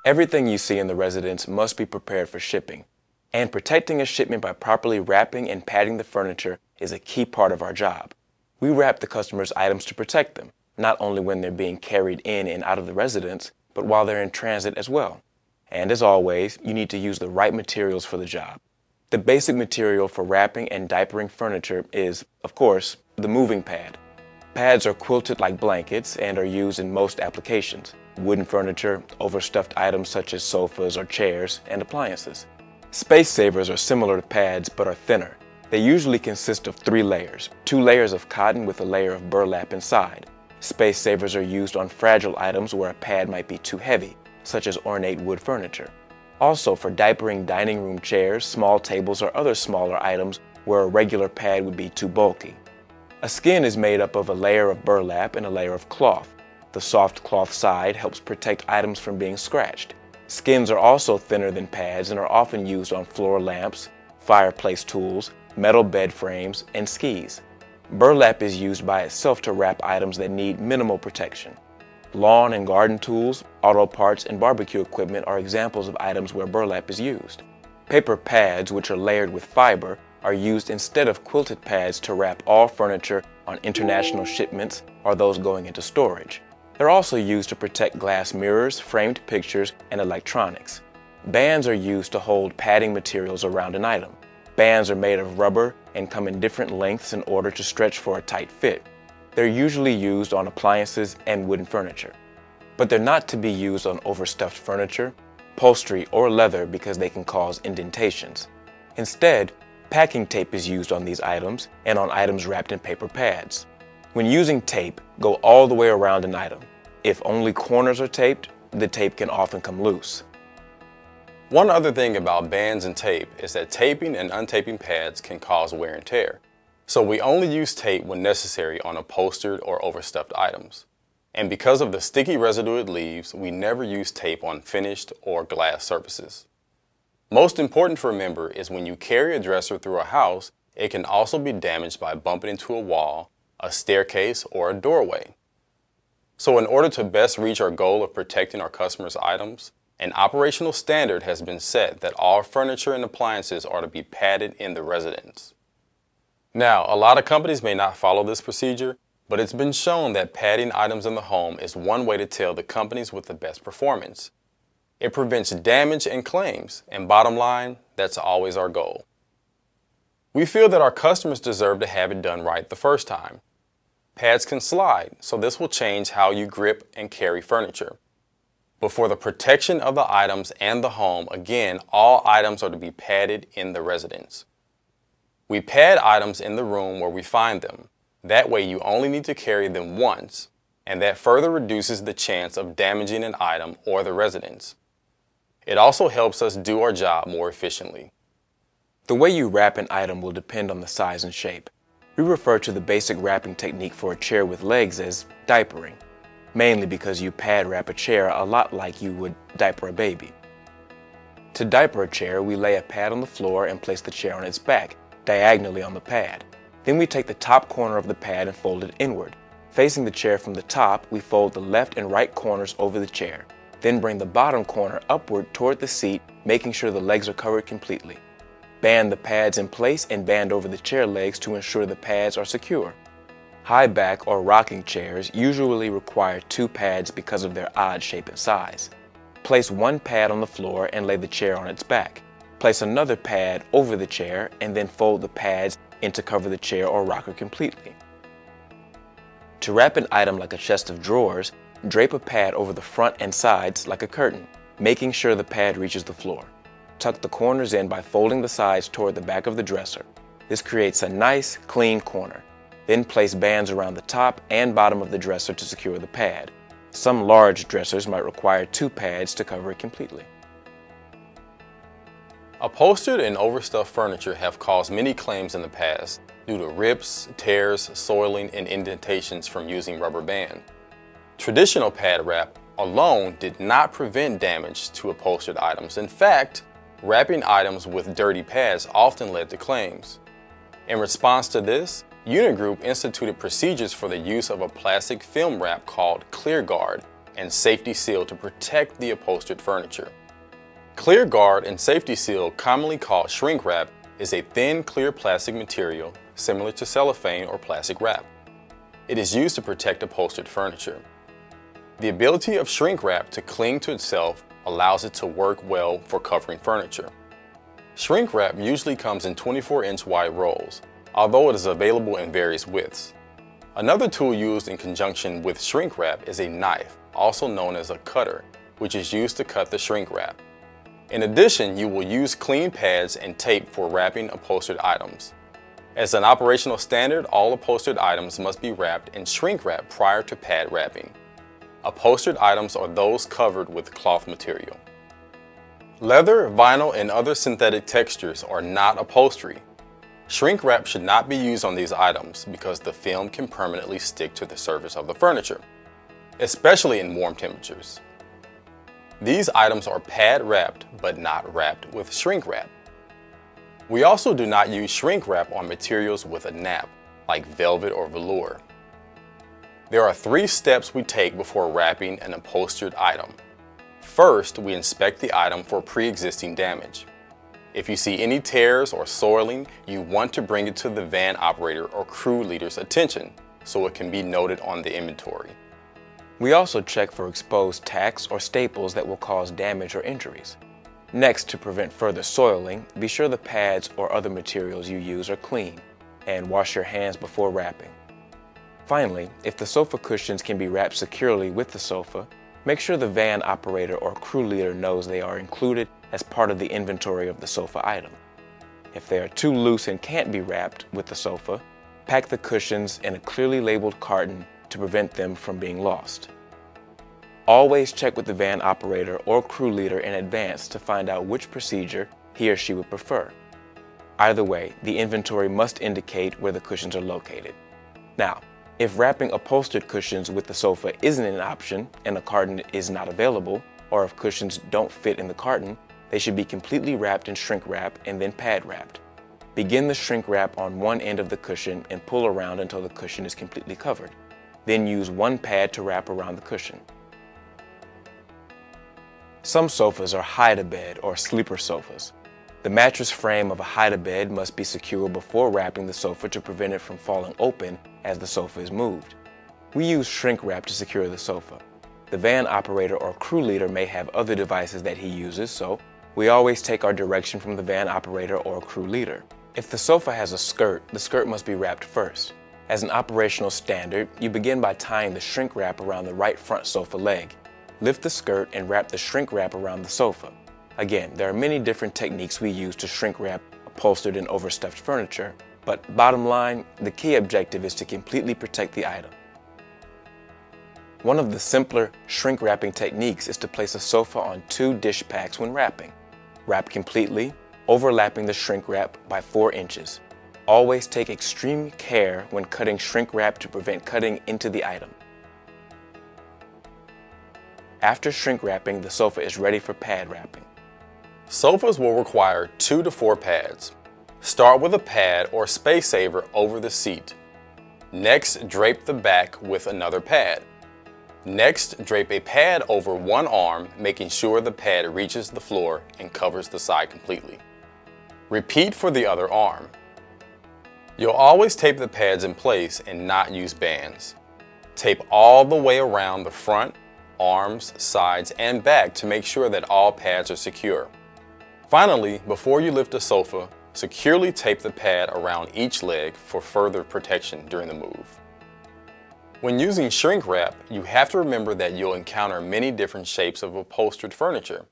Everything you see in the residence must be prepared for shipping, and protecting a shipment by properly wrapping and padding the furniture is a key part of our job. We wrap the customer's items to protect them, not only when they're being carried in and out of the residence, but while they're in transit as well. And as always, you need to use the right materials for the job. The basic material for wrapping and diapering furniture is, of course, the moving pad. Pads are quilted like blankets and are used in most applications: wooden furniture, overstuffed items such as sofas or chairs, and appliances. Space savers are similar to pads but are thinner. They usually consist of 3 layers, 2 layers of cotton with a layer of burlap inside. Space savers are used on fragile items where a pad might be too heavy, such as ornate wood furniture. Also, for diapering dining room chairs, small tables, or other smaller items where a regular pad would be too bulky. A skin is made up of a layer of burlap and a layer of cloth. The soft cloth side helps protect items from being scratched. Skins are also thinner than pads and are often used on floor lamps, fireplace tools, metal bed frames, and skis. Burlap is used by itself to wrap items that need minimal protection. Lawn and garden tools, auto parts, and barbecue equipment are examples of items where burlap is used. Paper pads, which are layered with fiber, are used instead of quilted pads to wrap all furniture on international shipments or those going into storage. They're also used to protect glass mirrors, framed pictures, and electronics. Bands are used to hold padding materials around an item. Bands are made of rubber and come in different lengths in order to stretch for a tight fit. They're usually used on appliances and wooden furniture. But they're not to be used on overstuffed furniture, upholstery, or leather because they can cause indentations. Instead, packing tape is used on these items and on items wrapped in paper pads. When using tape, go all the way around an item. If only corners are taped, the tape can often come loose. One other thing about bands and tape is that taping and untaping pads can cause wear and tear. So we only use tape when necessary on upholstered or overstuffed items. And because of the sticky residue it leaves, we never use tape on finished or glass surfaces. Most important to remember is when you carry a dresser through a house, it can also be damaged by bumping into a wall, a staircase, or a doorway. So in order to best reach our goal of protecting our customers' items, an operational standard has been set that all furniture and appliances are to be padded in the residence. Now, a lot of companies may not follow this procedure, but it's been shown that padding items in the home is one way to tell the companies with the best performance. It prevents damage and claims, and bottom line, that's always our goal. We feel that our customers deserve to have it done right the first time. Pads can slide, so this will change how you grip and carry furniture. But for the protection of the items and the home, again, all items are to be padded in the residence. We pad items in the room where we find them. That way you only need to carry them once, and that further reduces the chance of damaging an item or the residence. It also helps us do our job more efficiently. The way you wrap an item will depend on the size and shape. We refer to the basic wrapping technique for a chair with legs as diapering, mainly because you pad wrap a chair a lot like you would diaper a baby. To diaper a chair, we lay a pad on the floor and place the chair on its back, diagonally on the pad. Then we take the top corner of the pad and fold it inward. Facing the chair from the top, we fold the left and right corners over the chair. Then bring the bottom corner upward toward the seat, making sure the legs are covered completely. Band the pads in place and band over the chair legs to ensure the pads are secure. High back or rocking chairs usually require 2 pads because of their odd shape and size. Place 1 pad on the floor and lay the chair on its back. Place another pad over the chair and then fold the pads in to cover the chair or rocker completely. To wrap an item like a chest of drawers, drape a pad over the front and sides like a curtain, making sure the pad reaches the floor. Tuck the corners in by folding the sides toward the back of the dresser. This creates a nice, clean corner. Then place bands around the top and bottom of the dresser to secure the pad. Some large dressers might require 2 pads to cover it completely. Upholstered and overstuffed furniture have caused many claims in the past due to rips, tears, soiling, and indentations from using rubber band. Traditional pad wrap alone did not prevent damage to upholstered items. In fact, wrapping items with dirty pads often led to claims. In response to this, Unigroup instituted procedures for the use of a plastic film wrap called ClearGuard and safety seal to protect the upholstered furniture. Clear Guard and Safety Seal, commonly called shrink wrap, is a thin, clear plastic material similar to cellophane or plastic wrap. It is used to protect upholstered furniture. The ability of shrink wrap to cling to itself allows it to work well for covering furniture. Shrink wrap usually comes in 24-inch wide rolls, although it is available in various widths. Another tool used in conjunction with shrink wrap is a knife, also known as a cutter, which is used to cut the shrink wrap. In addition, you will use clean pads and tape for wrapping upholstered items. As an operational standard, all upholstered items must be wrapped in shrink wrap prior to pad wrapping. Upholstered items are those covered with cloth material. Leather, vinyl, and other synthetic textures are not upholstery. Shrink wrap should not be used on these items because the film can permanently stick to the surface of the furniture, especially in warm temperatures. These items are pad wrapped but not wrapped with shrink wrap. We also do not use shrink wrap on materials with a nap, like velvet or velour. There are 3 steps we take before wrapping an upholstered item. First, we inspect the item for pre-existing damage. If you see any tears or soiling, you want to bring it to the van operator or crew leader's attention so it can be noted on the inventory. We also check for exposed tacks or staples that will cause damage or injuries. Next, to prevent further soiling, be sure the pads or other materials you use are clean, and wash your hands before wrapping. Finally, if the sofa cushions can be wrapped securely with the sofa, make sure the van operator or crew leader knows they are included as part of the inventory of the sofa item. If they are too loose and can't be wrapped with the sofa, pack the cushions in a clearly labeled carton to prevent them from being lost. Always check with the van operator or crew leader in advance to find out which procedure he or she would prefer. Either way, the inventory must indicate where the cushions are located. Now, if wrapping upholstered cushions with the sofa isn't an option and a carton is not available, or if cushions don't fit in the carton, they should be completely wrapped in shrink wrap and then pad wrapped. Begin the shrink wrap on one end of the cushion and pull around until the cushion is completely covered. Then use one pad to wrap around the cushion. Some sofas are hide-a-bed or sleeper sofas. The mattress frame of a hide-a-bed must be secure before wrapping the sofa to prevent it from falling open as the sofa is moved. We use shrink wrap to secure the sofa. The van operator or crew leader may have other devices that he uses, so we always take our direction from the van operator or crew leader. If the sofa has a skirt, the skirt must be wrapped first. As an operational standard, you begin by tying the shrink wrap around the right front sofa leg. Lift the skirt and wrap the shrink wrap around the sofa. Again, there are many different techniques we use to shrink wrap upholstered and overstuffed furniture, but bottom line, the key objective is to completely protect the item. One of the simpler shrink wrapping techniques is to place a sofa on 2 dish packs when wrapping. Wrap completely, overlapping the shrink wrap by 4 inches. Always take extreme care when cutting shrink wrap to prevent cutting into the item. After shrink wrapping, the sofa is ready for pad wrapping. Sofas will require 2 to 4 pads. Start with a pad or space saver over the seat. Next, drape the back with another pad. Next, drape a pad over one arm, making sure the pad reaches the floor and covers the side completely. Repeat for the other arm. You'll always tape the pads in place and not use bands. Tape all the way around the front, arms, sides, and back to make sure that all pads are secure. Finally, before you lift the sofa, securely tape the pad around each leg for further protection during the move. When using shrink wrap, you have to remember that you'll encounter many different shapes of upholstered furniture,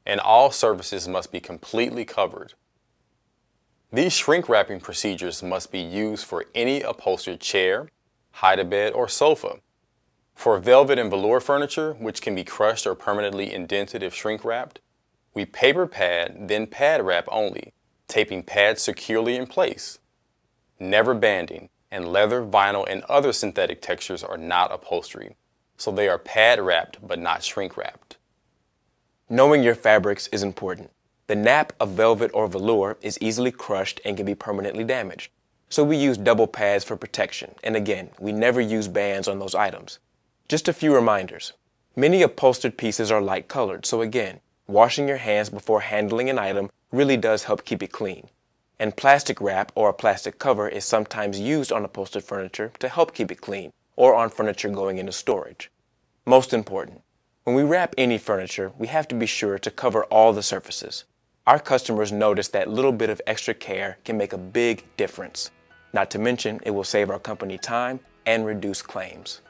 and all surfaces must be completely covered. These shrink wrapping procedures must be used for any upholstered chair, hide-a-bed, or sofa. For velvet and velour furniture, which can be crushed or permanently indented if shrink wrapped, we paper pad, then pad wrap only, taping pads securely in place. Never banding, and leather, vinyl, and other synthetic textures are not upholstery, so they are pad wrapped but not shrink wrapped. Knowing your fabrics is important. The nap of velvet or velour is easily crushed and can be permanently damaged. So we use double pads for protection, and again, we never use bands on those items. Just a few reminders. Many upholstered pieces are light colored, so again, washing your hands before handling an item really does help keep it clean. And plastic wrap or a plastic cover is sometimes used on upholstered furniture to help keep it clean, or on furniture going into storage. Most important, when we wrap any furniture, we have to be sure to cover all the surfaces. Our customers notice that little bit of extra care can make a big difference. Not to mention, it will save our company time and reduce claims.